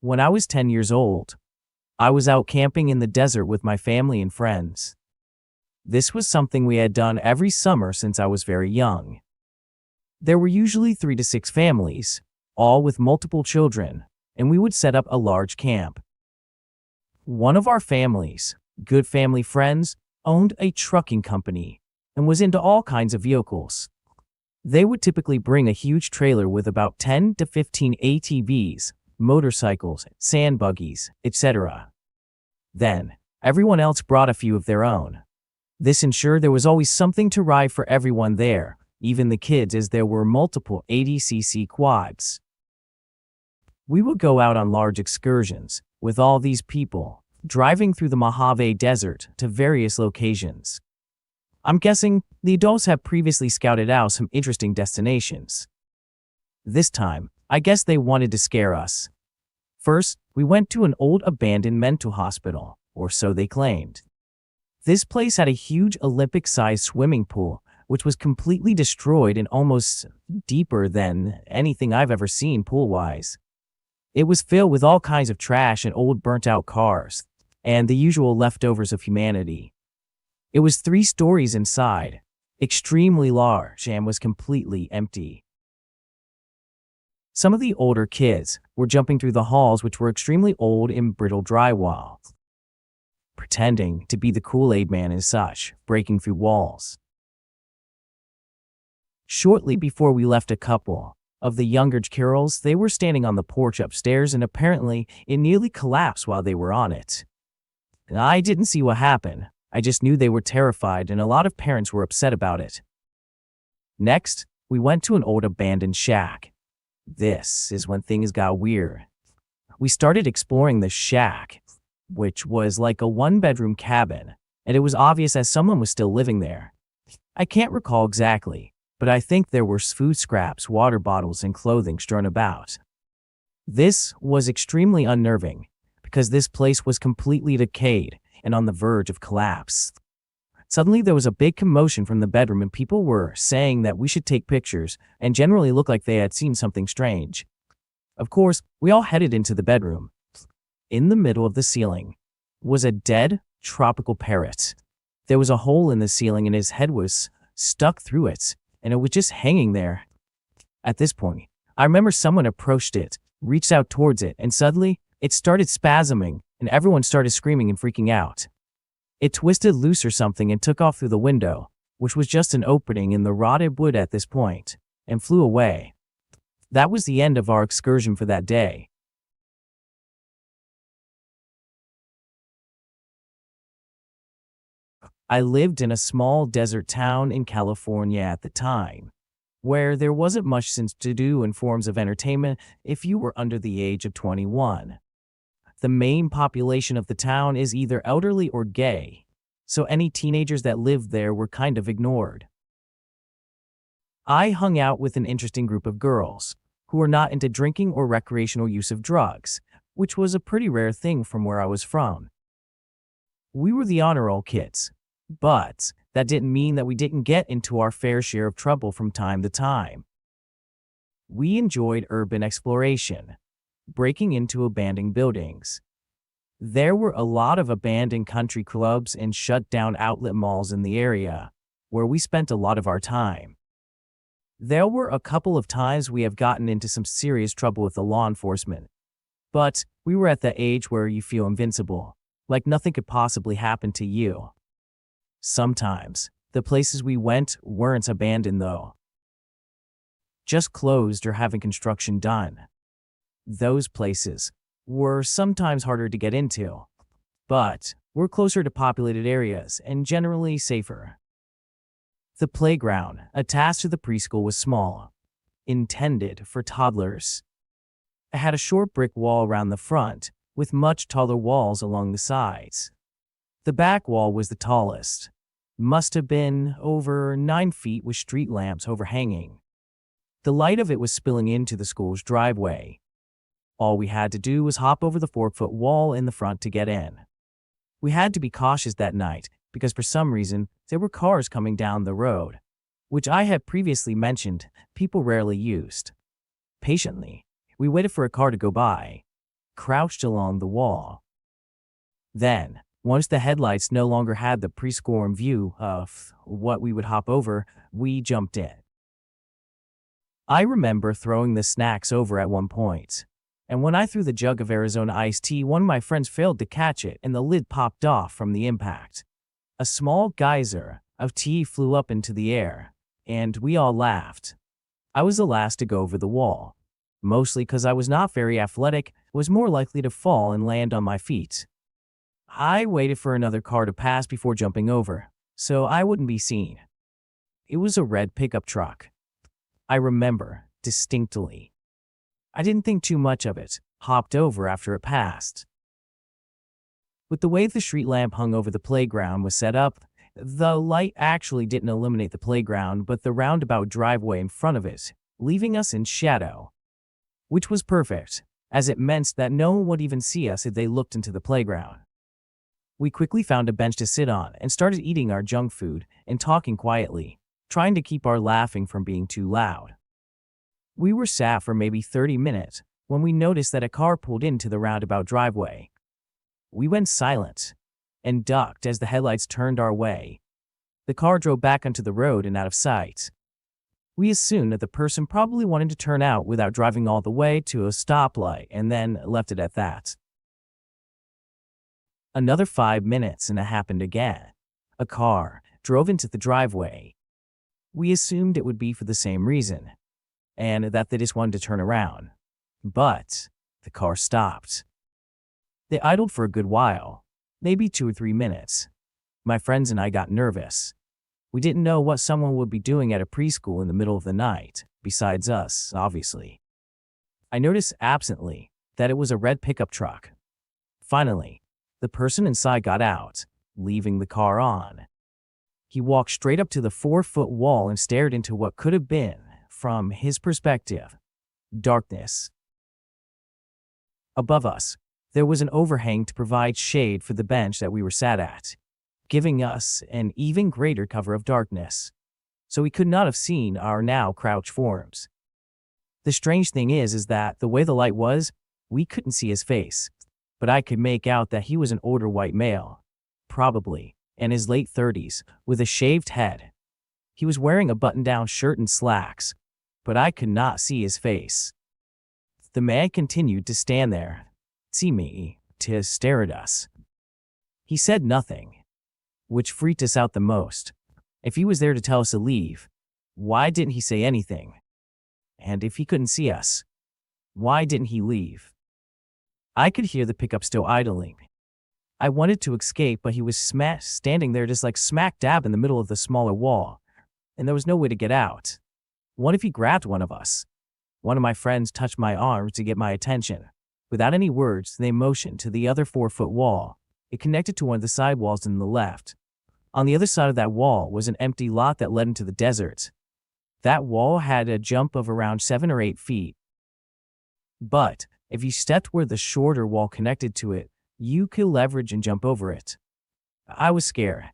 When I was 10 years old, I was out camping in the desert with my family and friends. This was something we had done every summer since I was very young. There were usually 3 to 6 families, all with multiple children, and we would set up a large camp. One of our families, good family friends, owned a trucking company and was into all kinds of vehicles. They would typically bring a huge trailer with about 10 to 15 ATVs, motorcycles, sand buggies, etc. Then, everyone else brought a few of their own. This ensured there was always something to ride for everyone there, even the kids, as there were multiple 80cc quads. We would go out on large excursions with all these people, driving through the Mojave Desert to various locations. I'm guessing the adults have previously scouted out some interesting destinations. This time, I guess they wanted to scare us. First, we went to an old abandoned mental hospital, or so they claimed. This place had a huge Olympic-sized swimming pool, which was completely destroyed and almost deeper than anything I've ever seen pool-wise. It was filled with all kinds of trash and old burnt-out cars, and the usual leftovers of humanity. It was 3 stories inside, extremely large, and was completely empty. Some of the older kids were jumping through the halls, which were extremely old and brittle drywall, pretending to be the Kool-Aid man and such, breaking through walls. Shortly before we left, a couple of the younger girls, they were standing on the porch upstairs, and apparently it nearly collapsed while they were on it. I didn't see what happened. I just knew they were terrified, and a lot of parents were upset about it. Next, we went to an old abandoned shack. This is when things got weird. We started exploring the shack, which was like a 1-bedroom cabin, and it was obvious as someone was still living there. I can't recall exactly, but I think there were food scraps, water bottles, and clothing strewn about. This was extremely unnerving, because this place was completely decayed and on the verge of collapse. Suddenly there was a big commotion from the bedroom, and people were saying that we should take pictures and generally looked like they had seen something strange. Of course, we all headed into the bedroom. In the middle of the ceiling was a dead tropical parrot. There was a hole in the ceiling and his head was stuck through it, and it was just hanging there. At this point, I remember someone approached it, reached out towards it, and suddenly it started spasming, and everyone started screaming and freaking out. It twisted loose or something and took off through the window, which was just an opening in the rotted wood at this point, and flew away. That was the end of our excursion for that day. I lived in a small desert town in California at the time, where there wasn't much to do in forms of entertainment if you were under the age of 21. The main population of the town is either elderly or gay, so any teenagers that lived there were kind of ignored. I hung out with an interesting group of girls who were not into drinking or recreational use of drugs, which was a pretty rare thing from where I was from. We were the honor roll kids, but that didn't mean that we didn't get into our fair share of trouble from time to time. We enjoyed urban exploration, breaking into abandoned buildings. There were a lot of abandoned country clubs and shut-down outlet malls in the area, where we spent a lot of our time. There were a couple of times we have gotten into some serious trouble with the law enforcement, but we were at the age where you feel invincible, like nothing could possibly happen to you. Sometimes, the places we went weren't abandoned though, just closed or having construction done. Those places were sometimes harder to get into, but were closer to populated areas and generally safer. The playground attached to the preschool was small, intended for toddlers. It had a short brick wall around the front, with much taller walls along the sides. The back wall was the tallest, must have been over 9 feet, with street lamps overhanging. The light of it was spilling into the school's driveway. All we had to do was hop over the 4-foot wall in the front to get in. We had to be cautious that night because for some reason there were cars coming down the road, which I had previously mentioned people rarely used. Patiently, we waited for a car to go by. crouched along the wall. Then, once the headlights no longer had the preschool in view of what we would hop over, we jumped in. I remember throwing the snacks over at one point, and when I threw the jug of Arizona iced tea, one of my friends failed to catch it and the lid popped off from the impact. A small geyser of tea flew up into the air, and we all laughed. I was the last to go over the wall, mostly because I was not very athletic, was more likely to fall and land on my feet. I waited for another car to pass before jumping over, so I wouldn't be seen. It was a red pickup truck. I remember distinctly. I didn't think too much of it, hopped over after it passed. With the way the street lamp hung over the playground was set up, the light actually didn't illuminate the playground but the roundabout driveway in front of it, leaving us in shadow. Which was perfect, as it meant that no one would even see us if they looked into the playground. We quickly found a bench to sit on and started eating our junk food and talking quietly, trying to keep our laughing from being too loud. We were sat for maybe 30 minutes when we noticed that a car pulled into the roundabout driveway. We went silent and ducked as the headlights turned our way. The car drove back onto the road and out of sight. We assumed that the person probably wanted to turn out without driving all the way to a stoplight and then left it at that. Another 5 minutes and it happened again. A car drove into the driveway. We assumed it would be for the same reason, and that they just wanted to turn around. But the car stopped. They idled for a good while, maybe 2 or 3 minutes. My friends and I got nervous. We didn't know what someone would be doing at a preschool in the middle of the night, besides us, obviously. I noticed absently that it was a red pickup truck. Finally, the person inside got out, leaving the car on. He walked straight up to the 4-foot wall and stared into what could have been, from his perspective, darkness. Above us, there was an overhang to provide shade for the bench that we were sat at, giving us an even greater cover of darkness, so we could not have seen our now crouched forms. The strange thing is that the way the light was, we couldn't see his face, but I could make out that he was an older white male, probably in his late 30s, with a shaved head. He was wearing a button-down shirt and slacks, but I could not see his face. The man continued to stand there, see me, to stare at us. He said nothing, which freaked us out the most. If he was there to tell us to leave, why didn't he say anything? And if he couldn't see us, why didn't he leave? I could hear the pickup still idling. I wanted to escape, but he was standing there just like smack dab in the middle of the smaller wall, and there was no way to get out. What if he grabbed one of us? One of my friends touched my arm to get my attention. Without any words, they motioned to the other 4-foot wall. It connected to one of the side walls on the left. On the other side of that wall was an empty lot that led into the desert. That wall had a jump of around 7 or 8 feet. But if you stepped where the shorter wall connected to it, you could leverage and jump over it. I was scared.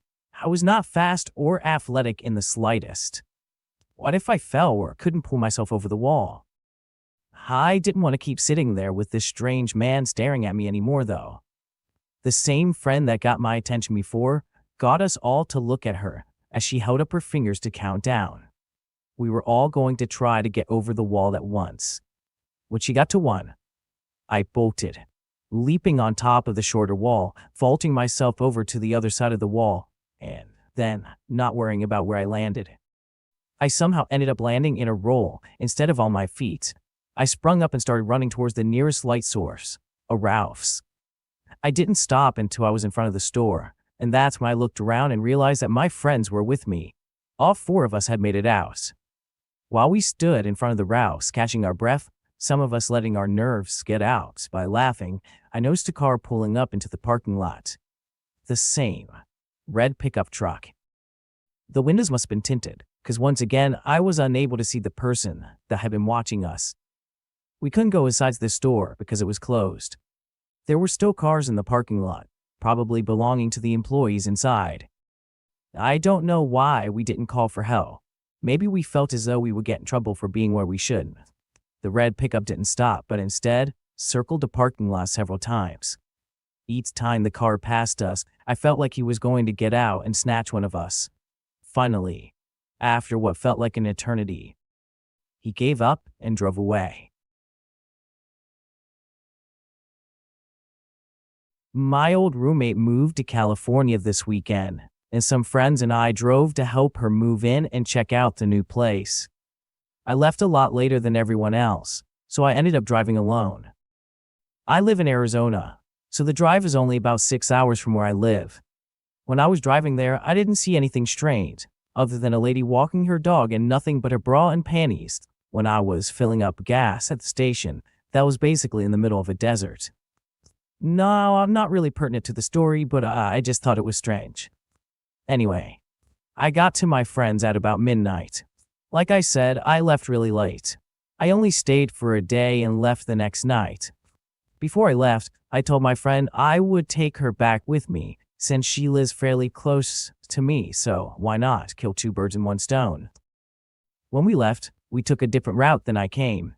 I was not fast or athletic in the slightest. What if I fell or couldn't pull myself over the wall? I didn't want to keep sitting there with this strange man staring at me anymore, though. The same friend that got my attention before got us all to look at her as she held up her fingers to count down. We were all going to try to get over the wall at once. When she got to 1, I bolted, leaping on top of the shorter wall, vaulting myself over to the other side of the wall, and then not worrying about where I landed. I somehow ended up landing in a roll instead of on my feet. I sprung up and started running towards the nearest light source, a Ralph's. I didn't stop until I was in front of the store, and that's when I looked around and realized that my friends were with me. All 4 of us had made it out. While we stood in front of the Ralph's, catching our breath, some of us letting our nerves get out by laughing, I noticed a car pulling up into the parking lot. The same red pickup truck. The windows must have been tinted, because once again, I was unable to see the person that had been watching us. We couldn't go inside the store because it was closed. There were still cars in the parking lot, probably belonging to the employees inside. I don't know why we didn't call for help. Maybe we felt as though we would get in trouble for being where we shouldn't. The red pickup didn't stop, but instead, circled the parking lot several times. Each time the car passed us, I felt like he was going to get out and snatch one of us. Finally, after what felt like an eternity, he gave up and drove away. My old roommate moved to California this weekend, and some friends and I drove to help her move in and check out the new place. I left a lot later than everyone else, so I ended up driving alone. I live in Arizona, so the drive is only about 6 hours from where I live. When I was driving there, I didn't see anything strange, other than a lady walking her dog in nothing but a bra and panties when I was filling up gas at the station that was basically in the middle of a desert. No, I'm not really pertinent to the story, but I just thought it was strange. Anyway, I got to my friends at about midnight. Like I said, I left really late. I only stayed for a day and left the next night. Before I left, I told my friend I would take her back with me since she lives fairly close to me, so why not kill two birds in one stone? When we left, we took a different route than I came.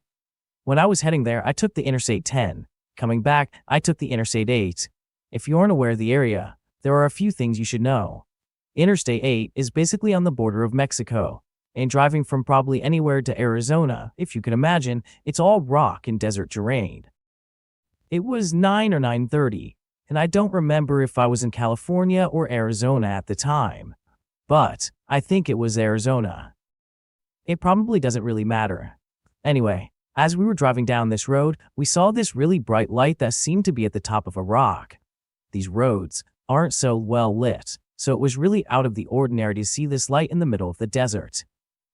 When I was heading there, I took the Interstate 10. Coming back, I took the Interstate 8. If you aren't aware of the area, there are a few things you should know. Interstate 8 is basically on the border of Mexico, and driving from probably anywhere to Arizona, if you can imagine, it's all rock and desert terrain. It was 9 or 9:30, and I don't remember if I was in California or Arizona at the time, but I think it was Arizona. It probably doesn't really matter. Anyway, as we were driving down this road, we saw this really bright light that seemed to be at the top of a rock. These roads aren't so well lit, so it was really out of the ordinary to see this light in the middle of the desert.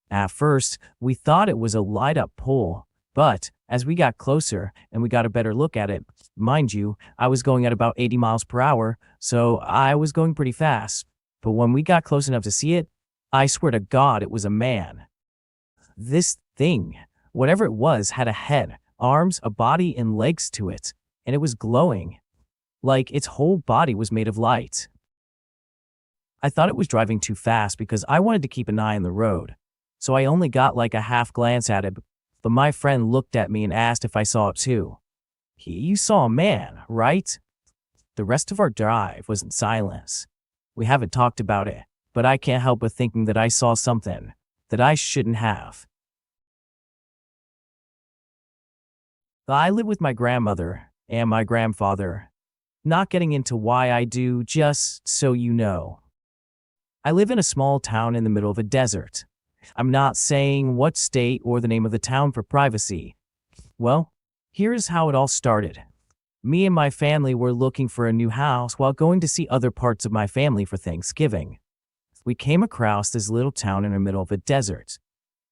At first, we thought it was a light-up pole, but as we got closer and we got a better look at it, mind you, I was going at about 80 miles per hour, so I was going pretty fast. But when we got close enough to see it, I swear to God it was a man. This thing, whatever it was, had a head, arms, a body, and legs to it, and it was glowing, like its whole body was made of light. I thought it was driving too fast because I wanted to keep an eye on the road, so I only got like a half glance at it, but my friend looked at me and asked if I saw it too. You saw a man, right? The rest of our drive was in silence. We haven't talked about it, but I can't help but thinking that I saw something that I shouldn't have. I live with my grandmother and my grandfather. Not getting into why I do, just so you know. I live in a small town in the middle of a desert. I'm not saying what state or the name of the town for privacy. Well, here's how it all started. Me and my family were looking for a new house while going to see other parts of my family for Thanksgiving. We came across this little town in the middle of a desert,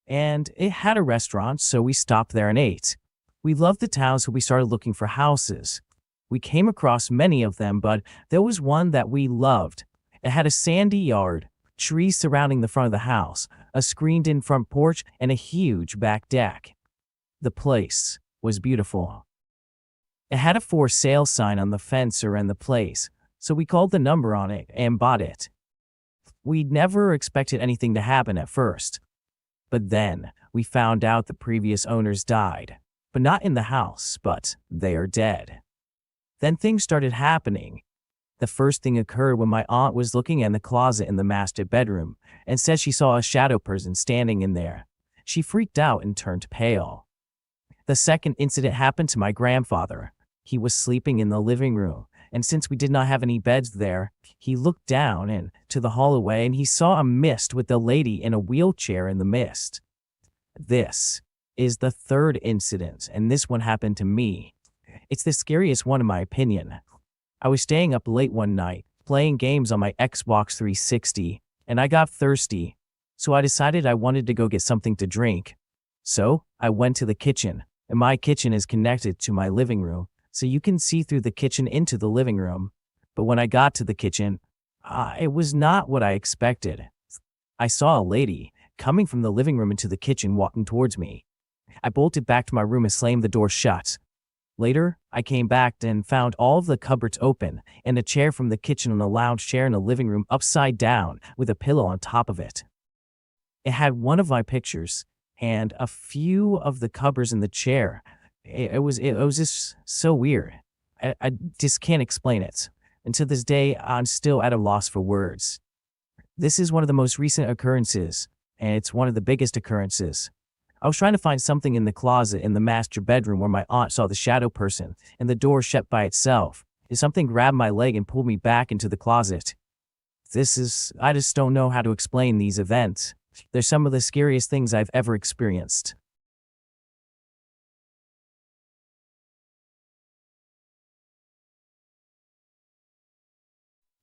and it had a restaurant, so we stopped there and ate. We loved the town, so we started looking for houses. We came across many of them, but there was one that we loved. It had a sandy yard, trees surrounding the front of the house, a screened-in front porch, and a huge back deck. The place was beautiful. It had a for sale sign on the fence around the place, so we called the number on it and bought it. We'd never expected anything to happen at first. But then we found out the previous owners died. But not in the house, but they are dead. Then things started happening. The first thing occurred when my aunt was looking in the closet in the master bedroom and said she saw a shadow person standing in there. She freaked out and turned pale. The second incident happened to my grandfather. He was sleeping in the living room, and since we did not have any beds there, he looked down into the hallway and he saw a mist with the lady in a wheelchair in the mist. This is the third incident, and this one happened to me. It's the scariest one in my opinion. I was staying up late one night, playing games on my Xbox 360, and I got thirsty, so I decided I wanted to go get something to drink. So, I went to the kitchen, and my kitchen is connected to my living room, so you can see through the kitchen into the living room. But when I got to the kitchen, it was not what I expected. I saw a lady coming from the living room into the kitchen walking towards me. I bolted back to my room and slammed the door shut. Later, I came back and found all of the cupboards open and a chair from the kitchen on a lounge chair in the living room upside down with a pillow on top of it. It had one of my pictures and a few of the covers in the chair It was just so weird. I just can't explain it. And to this day, I'm still at a loss for words. This is one of the most recent occurrences, and it's one of the biggest occurrences. I was trying to find something in the closet in the master bedroom where my aunt saw the shadow person, and the door shut by itself. And something grabbed my leg and pulled me back into the closet. I just don't know how to explain these events. They're some of the scariest things I've ever experienced.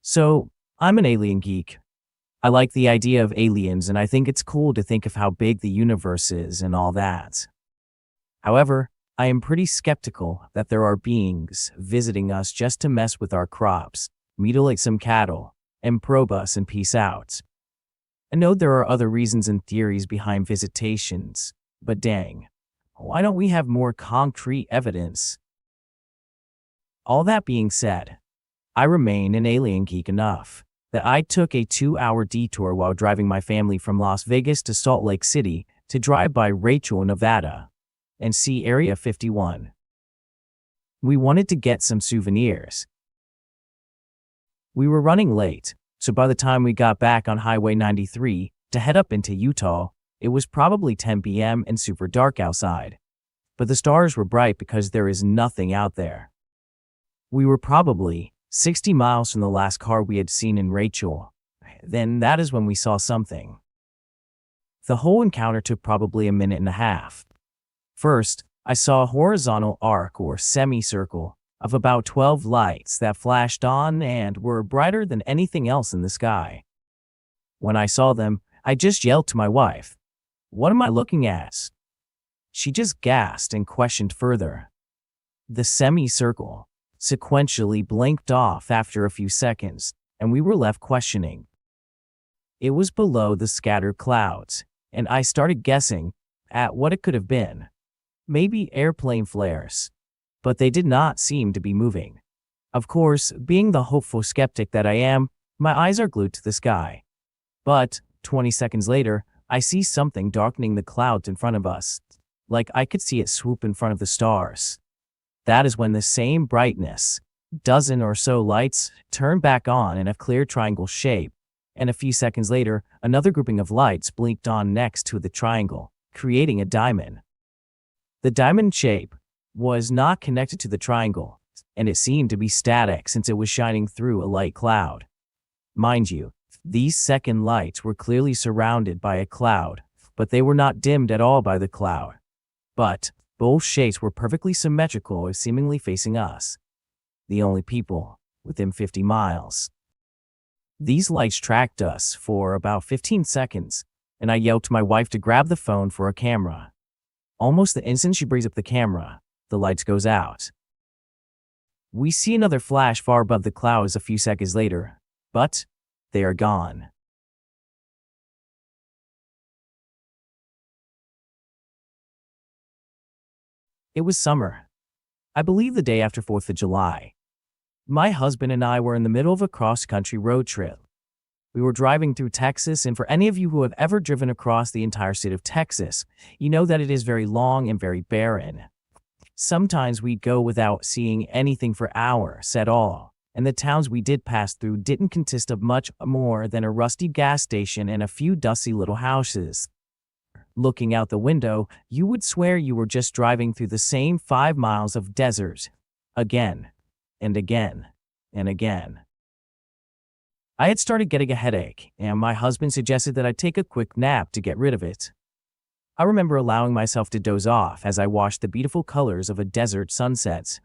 So, I'm an alien geek. I like the idea of aliens, and I think it's cool to think of how big the universe is and all that. However, I am pretty skeptical that there are beings visiting us just to mess with our crops, mutilate some cattle, and probe us and peace out. I know there are other reasons and theories behind visitations, but dang, why don't we have more concrete evidence? All that being said, I remain an alien geek enough that I took a 2-hour detour while driving my family from Las Vegas to Salt Lake City to drive by Rachel, Nevada, and see Area 51. We wanted to get some souvenirs. We were running late, so by the time we got back on Highway 93 to head up into Utah, it was probably 10 p.m. and super dark outside. But the stars were bright because there is nothing out there. We were probably 60 miles from the last car we had seen in Rachel. Then that is when we saw something. The whole encounter took probably a minute and a half. First, I saw a horizontal arc or semicircle of about 12 lights that flashed on and were brighter than anything else in the sky. When I saw them, I just yelled to my wife, "What am I looking at?" She just gasped and questioned further. The semicircle sequentially blinked off after a few seconds, and we were left questioning. It was below the scattered clouds, and I started guessing at what it could have been. Maybe airplane flares, but they did not seem to be moving. Of course, being the hopeful skeptic that I am, my eyes are glued to the sky. But 20 seconds later, I see something darkening the clouds in front of us, like I could see it swoop in front of the stars. That is when the same brightness, dozen or so lights, turned back on in a clear triangle shape, and a few seconds later, another grouping of lights blinked on next to the triangle, creating a diamond. The diamond shape was not connected to the triangle, and it seemed to be static since it was shining through a light cloud. Mind you, these second lights were clearly surrounded by a cloud, but they were not dimmed at all by the cloud. But both shapes were perfectly symmetrical, seemingly facing us, the only people within 50 miles. These lights tracked us for about 15 seconds, and I yelled to my wife to grab the phone for a camera. Almost the instant she brings up the camera, the lights goes out. We see another flash far above the clouds a few seconds later, but they are gone. It was summer. I believe the day after 4th of July. My husband and I were in the middle of a cross-country road trip. We were driving through Texas, and for any of you who have ever driven across the entire state of Texas, you know that it is very long and very barren. Sometimes we'd go without seeing anything for hours at all, and the towns we did pass through didn't consist of much more than a rusty gas station and a few dusty little houses. Looking out the window, you would swear you were just driving through the same 5 miles of desert, again, and again, and again. I had started getting a headache, and my husband suggested that I take a quick nap to get rid of it. I remember allowing myself to doze off as I watched the beautiful colors of a desert sunset.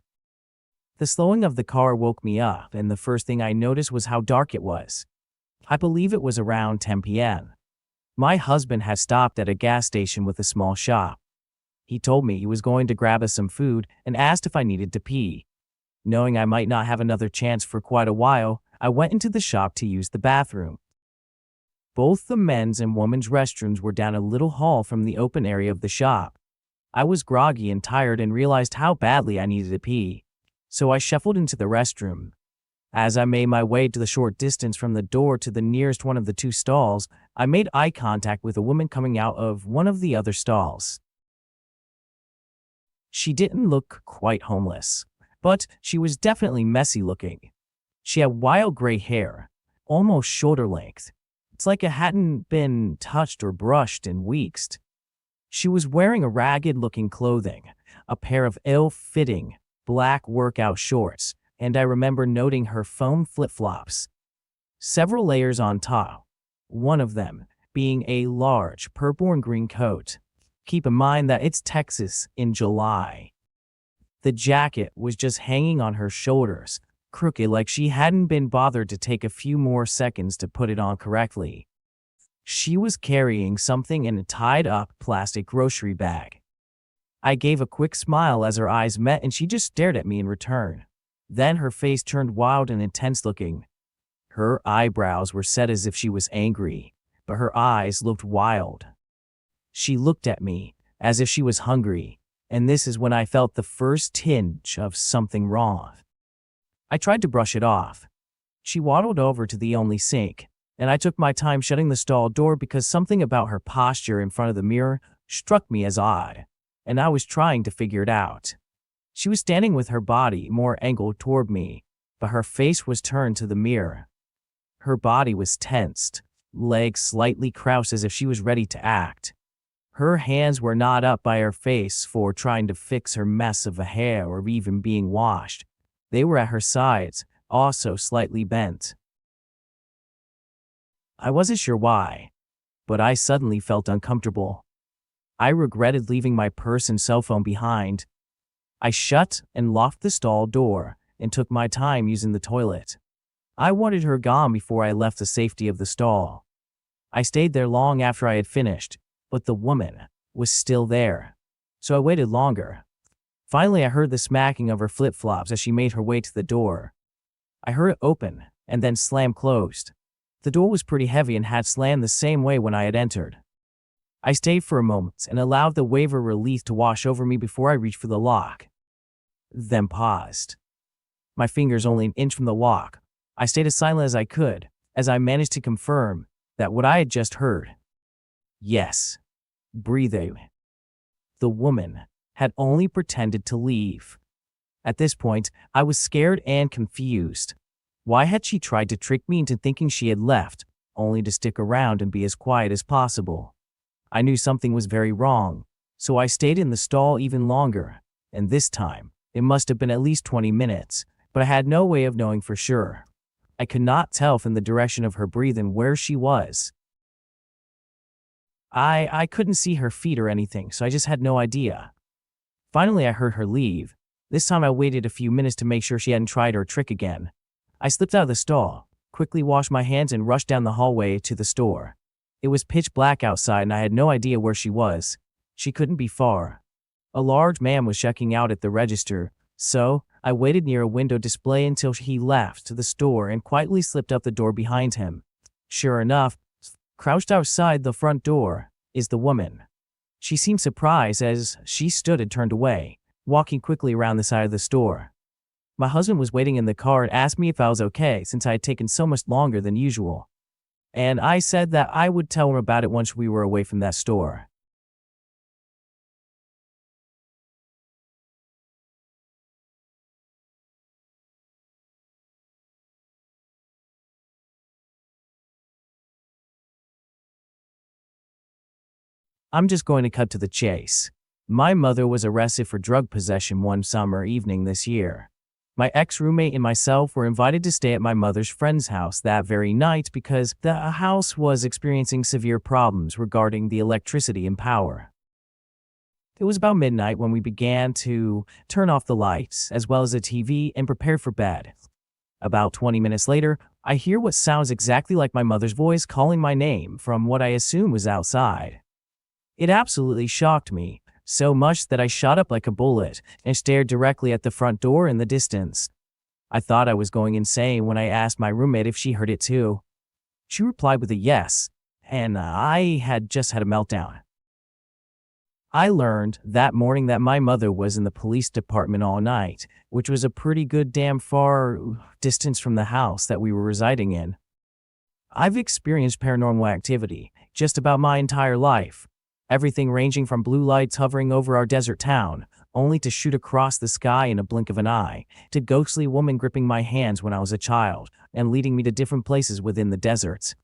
The slowing of the car woke me up, and the first thing I noticed was how dark it was. I believe it was around 10 p.m. My husband had stopped at a gas station with a small shop. He told me he was going to grab us some food and asked if I needed to pee. Knowing I might not have another chance for quite a while, I went into the shop to use the bathroom. Both the men's and women's restrooms were down a little hall from the open area of the shop. I was groggy and tired and realized how badly I needed to pee, so I shuffled into the restroom. As I made my way to the short distance from the door to the nearest one of the two stalls, I made eye contact with a woman coming out of one of the other stalls. She didn't look quite homeless, but she was definitely messy looking. She had wild gray hair, almost shoulder length. It's like it hadn't been touched or brushed in weeks. She was wearing a ragged-looking clothing, a pair of ill-fitting black workout shorts, and I remember noting her foam flip-flops. Several layers on top, one of them being a large purple and green coat. Keep in mind that it's Texas in July. The jacket was just hanging on her shoulders, crooked like she hadn't been bothered to take a few more seconds to put it on correctly. She was carrying something in a tied-up plastic grocery bag. I gave a quick smile as our eyes met and she just stared at me in return. Then her face turned wild and intense looking. Her eyebrows were set as if she was angry, but her eyes looked wild. She looked at me as if she was hungry, and this is when I felt the first tinge of something wrong. I tried to brush it off. She waddled over to the only sink, and I took my time shutting the stall door because something about her posture in front of the mirror struck me as odd, and I was trying to figure it out. She was standing with her body more angled toward me, but her face was turned to the mirror. Her body was tensed, legs slightly crouched as if she was ready to act. Her hands were not up by her face for trying to fix her mess of a hair or even being washed. They were at her sides, also slightly bent. I wasn't sure why, but I suddenly felt uncomfortable. I regretted leaving my purse and cell phone behind. I shut and locked the stall door and took my time using the toilet. I wanted her gone before I left the safety of the stall. I stayed there long after I had finished, but the woman was still there, so I waited longer. Finally, I heard the smacking of her flip-flops as she made her way to the door. I heard it open and then slam closed. The door was pretty heavy and had slammed the same way when I had entered. I stayed for a moment and allowed the wave of relief to wash over me before I reached for the lock, then paused. My fingers only an inch from the lock. I stayed as silent as I could, as I managed to confirm that what I had just heard. Yes, breathing. The woman had only pretended to leave. At this point, I was scared and confused. Why had she tried to trick me into thinking she had left, only to stick around and be as quiet as possible? I knew something was very wrong, so I stayed in the stall even longer, and this time, it must have been at least 20 minutes, but I had no way of knowing for sure. I could not tell from the direction of her breathing where she was. I couldn't see her feet or anything, so I just had no idea. Finally, I heard her leave. This time I waited a few minutes to make sure she hadn't tried her trick again. I slipped out of the stall, quickly washed my hands and rushed down the hallway to the store. It was pitch black outside and I had no idea where she was. She couldn't be far. A large man was checking out at the register, so I waited near a window display until he left the store and quietly slipped out the door behind him. Sure enough, crouched outside the front door is the woman. She seemed surprised as she stood and turned away, walking quickly around the side of the store. My husband was waiting in the car and asked me if I was okay since I had taken so much longer than usual. And I said that I would tell him about it once we were away from that store. I'm just going to cut to the chase. My mother was arrested for drug possession one summer evening this year. My ex-roommate and myself were invited to stay at my mother's friend's house that very night because the house was experiencing severe problems regarding the electricity and power. It was about midnight when we began to turn off the lights as well as the TV and prepare for bed. About 20 minutes later, I hear what sounds exactly like my mother's voice calling my name from what I assume was outside. It absolutely shocked me, so much that I shot up like a bullet and stared directly at the front door in the distance. I thought I was going insane when I asked my roommate if she heard it too. She replied with a yes, and I had just had a meltdown. I learned that morning that my mother was in the police department all night, which was a pretty good damn far distance from the house that we were residing in. I've experienced paranormal activity just about my entire life. Everything ranging from blue lights hovering over our desert town, only to shoot across the sky in a blink of an eye, to ghostly woman gripping my hands when I was a child and leading me to different places within the deserts.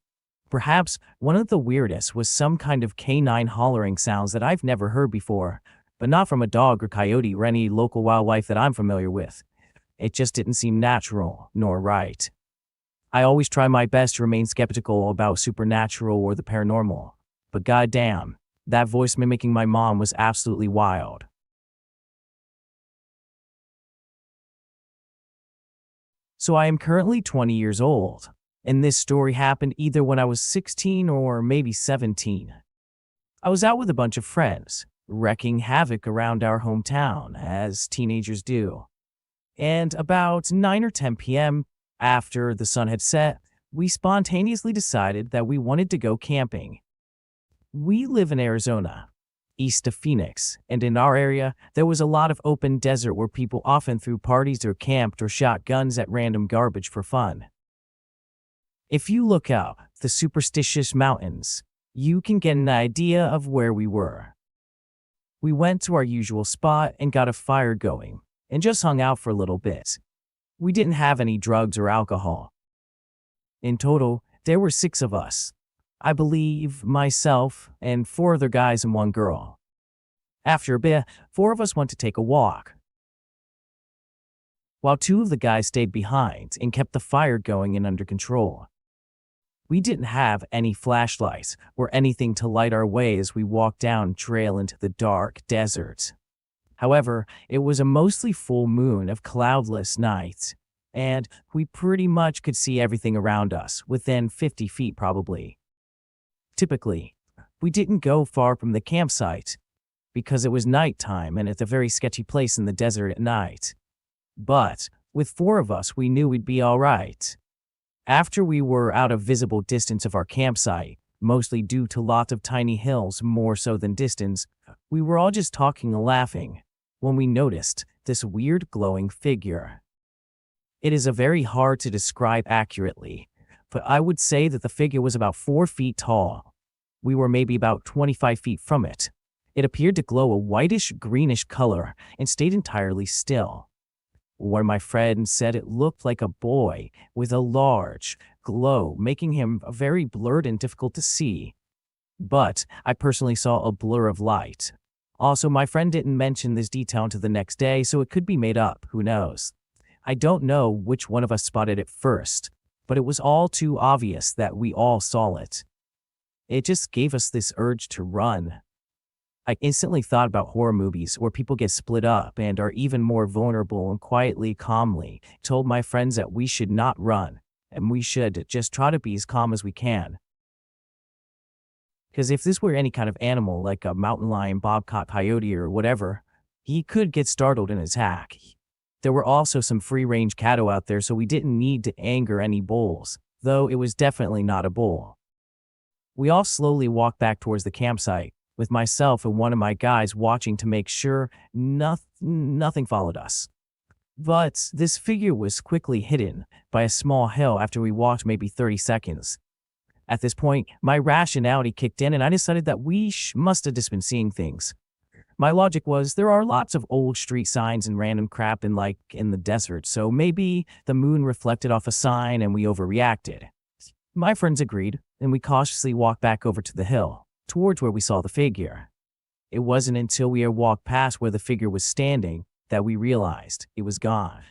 Perhaps one of the weirdest was some kind of canine hollering sounds that I've never heard before, but not from a dog or coyote or any local wildlife that I'm familiar with. It just didn't seem natural nor right. I always try my best to remain skeptical about supernatural or the paranormal, but goddamn, that voice mimicking my mom was absolutely wild. So I am currently 20 years old, and this story happened either when I was 16 or maybe 17. I was out with a bunch of friends, wreaking havoc around our hometown, as teenagers do. And about 9 or 10 p.m., after the sun had set, we spontaneously decided that we wanted to go camping. We live in Arizona, east of Phoenix, and in our area, there was a lot of open desert where people often threw parties or camped or shot guns at random garbage for fun. If you look up the Superstitious Mountains, you can get an idea of where we were. We went to our usual spot and got a fire going, and just hung out for a little bit. We didn't have any drugs or alcohol. In total, there were 6 of us. I believe myself and 4 other guys and 1 girl. After a bit, 4 of us went to take a walk, while 2 of the guys stayed behind and kept the fire going and under control. We didn't have any flashlights or anything to light our way as we walked down trail into the dark desert. However, it was a mostly full moon of cloudless nights, and we pretty much could see everything around us, within 50 feet probably. Typically, we didn't go far from the campsite, because it was nighttime and it's a very sketchy place in the desert at night. But with 4 of us, we knew we'd be all right. After we were out of visible distance of our campsite, mostly due to lots of tiny hills more so than distance, we were all just talking and laughing when we noticed this weird glowing figure. It is very hard to describe accurately, but I would say that the figure was about 4 feet tall. We were maybe about 25 feet from it. It appeared to glow a whitish-greenish color and stayed entirely still. One of my friends said it looked like a boy with a large glow, making him very blurred and difficult to see. But I personally saw a blur of light. Also, my friend didn't mention this detail until the next day, so it could be made up, who knows. I don't know which one of us spotted it first, but it was all too obvious that we all saw it. It just gave us this urge to run. I instantly thought about horror movies where people get split up and are even more vulnerable, and quietly, calmly told my friends that we should not run, and we should just try to be as calm as we can. Because if this were any kind of animal, like a mountain lion, bobcat, coyote, or whatever, he could get startled and attack. There were also some free-range cattle out there, so we didn't need to anger any bulls, though it was definitely not a bull. We all slowly walked back towards the campsite, with myself and one of my guys watching to make sure nothing followed us. But this figure was quickly hidden by a small hill after we walked maybe 30 seconds. At this point, my rationality kicked in and I decided that we must have just been seeing things. My logic was there are lots of old street signs and random crap in the desert, so maybe the moon reflected off a sign and we overreacted. My friends agreed, and we cautiously walked back over to the hill, towards where we saw the figure. It wasn't until we had walked past where the figure was standing that we realized it was gone.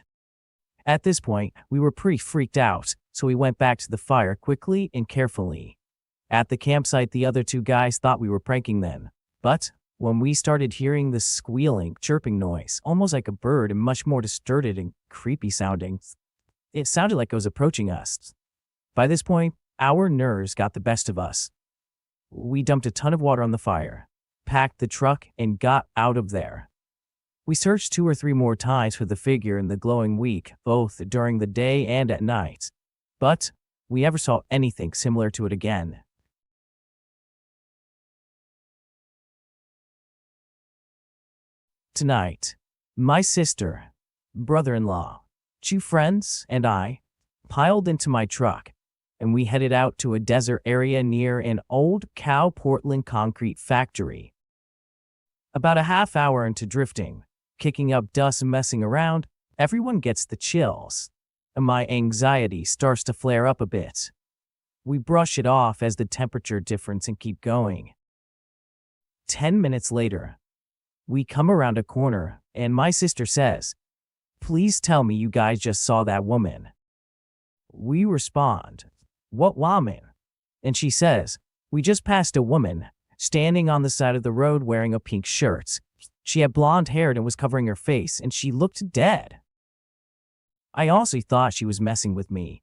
At this point, we were pretty freaked out, so we went back to the fire quickly and carefully. At the campsite, the other 2 guys thought we were pranking them, but when we started hearing this squealing, chirping noise, almost like a bird and much more distorted and creepy sounding, it sounded like it was approaching us. By this point, our nerves got the best of us. We dumped a ton of water on the fire, packed the truck, and got out of there. We searched 2 or 3 more times for the figure in the glowing week, both during the day and at night, but we never saw anything similar to it again. Tonight, my sister, brother-in-law, 2 friends, and I piled into my truck, and we headed out to a desert area near an old cow Portland concrete factory. About a half hour into drifting, kicking up dust and messing around. Everyone gets the chills, and my anxiety starts to flare up a bit. We brush it off as the temperature difference and keep going. 10 minutes later, we come around a corner, and my sister says, "Please tell me you guys just saw that woman." We respond, "What woman?" And she says, "We just passed a woman, standing on the side of the road wearing a pink shirt. She had blonde hair and was covering her face, and she looked dead." I also thought she was messing with me.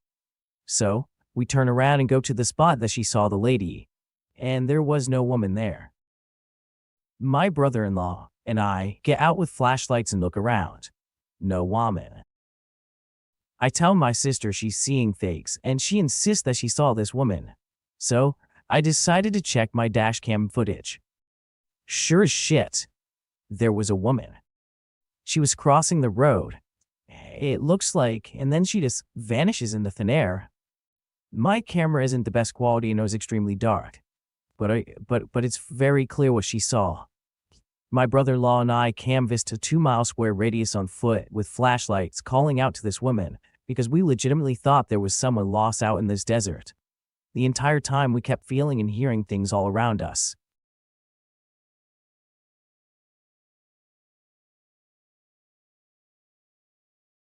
So, we turn around and go to the spot that she saw the lady, and there was no woman there. My brother-in-law and I get out with flashlights and look around. No woman. I tell my sister she's seeing things, and she insists that she saw this woman. So, I decided to check my dash cam footage. Sure as shit, there was a woman. She was crossing the road. It looks like, and then she just vanishes into thin air. My camera isn't the best quality and it was extremely dark, but it's very clear what she saw. My brother-in-law and I canvassed a 2-mile square radius on foot with flashlights calling out to this woman because we legitimately thought there was someone lost out in this desert. The entire time we kept feeling and hearing things all around us.